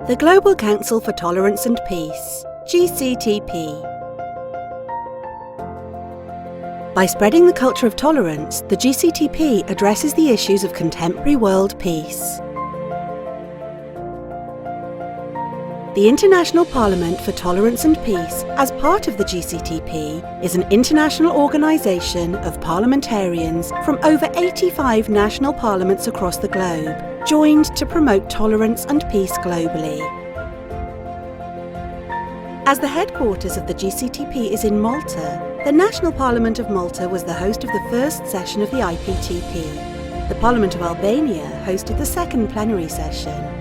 The Global Council for Tolerance and Peace, GCTP. By spreading the culture of tolerance, the GCTP addresses the issues of contemporary world peace. The International Parliament for Tolerance and Peace, as part of the GCTP, is an international organisation of parliamentarians from over 85 national parliaments across the globe, joined to promote tolerance and peace globally. As the headquarters of the GCTP is in Malta, the National Parliament of Malta was the host of the first session of the IPTP. The Parliament of Albania hosted the second plenary session.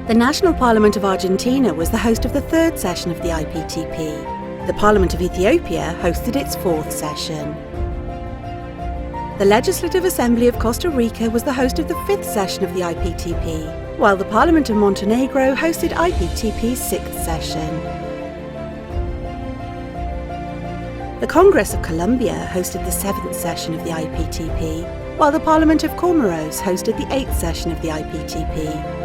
The National Parliament of Argentina was the host of the third session of the IPTP. The Parliament of Ethiopia hosted its fourth session. The Legislative Assembly of Costa Rica was the host of the fifth session of the IPTP, while the Parliament of Montenegro hosted IPTP's sixth session. The Congress of Colombia hosted the seventh session of the IPTP, while the Parliament of Comoros hosted the eighth session of the IPTP.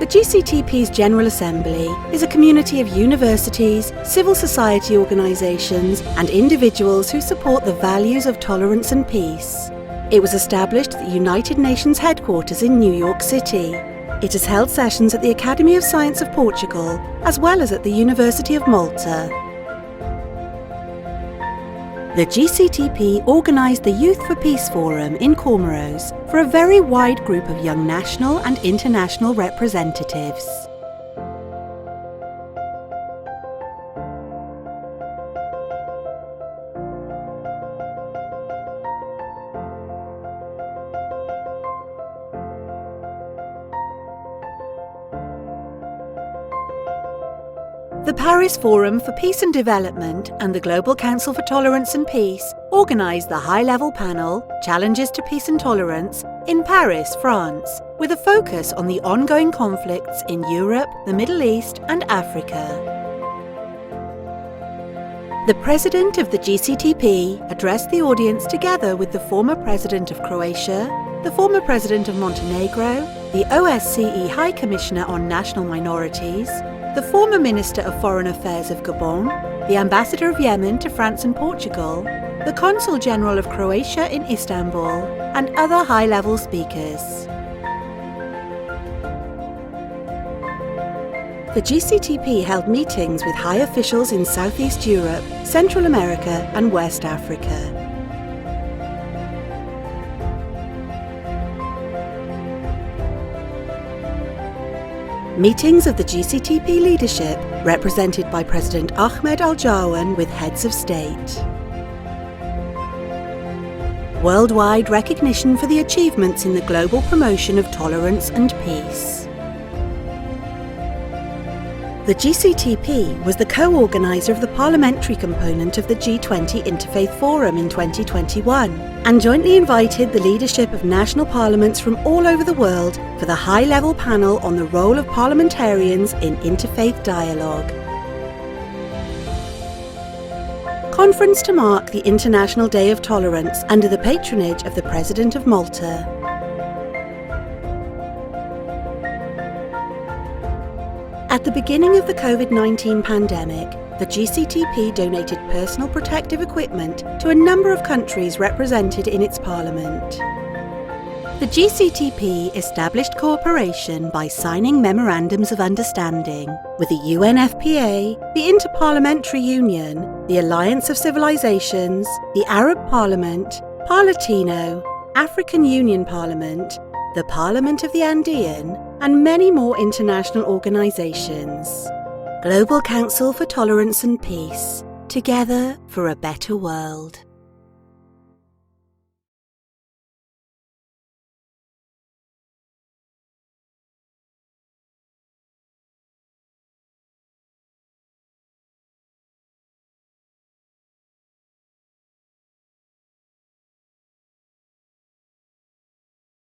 The GCTP's General Assembly is a community of universities, civil society organisations and individuals who support the values of tolerance and peace. It was established at the United Nations headquarters in New York City. It has held sessions at the Academy of Science of Portugal, as well as at the University of Malta. The GCTP organised the Youth for Peace Forum in Comoros for a very wide group of young national and international representatives. The Paris Forum for Peace and Development and the Global Council for Tolerance and Peace organised the high-level panel Challenges to Peace and Tolerance in Paris, France, with a focus on the ongoing conflicts in Europe, the Middle East and Africa. The President of the GCTP addressed the audience together with the former President of Croatia, the former President of Montenegro, the OSCE High Commissioner on National Minorities, the former Minister of Foreign Affairs of Gabon, the Ambassador of Yemen to France and Portugal, the Consul General of Croatia in Istanbul, and other high-level speakers. The GCTP held meetings with high officials in Southeast Europe, Central America and West Africa. Meetings of the GCTP leadership, represented by President Ahmed Al-Jawan with heads of state. Worldwide recognition for the achievements in the global promotion of tolerance and peace. The GCTP was the co-organiser of the parliamentary component of the G20 Interfaith Forum in 2021 and jointly invited the leadership of national parliaments from all over the world for the high-level panel on the role of parliamentarians in interfaith dialogue. Conference to mark the International Day of Tolerance under the patronage of the President of Malta. At the beginning of the COVID-19 pandemic, the GCTP donated personal protective equipment to a number of countries represented in its parliament. The GCTP established cooperation by signing memorandums of understanding with the UNFPA, the Interparliamentary Union, the Alliance of Civilizations, the Arab Parliament, Parlatino, African Union Parliament, the Parliament of the Andean, and many more international organisations. Global Council for Tolerance and Peace, together for a better world.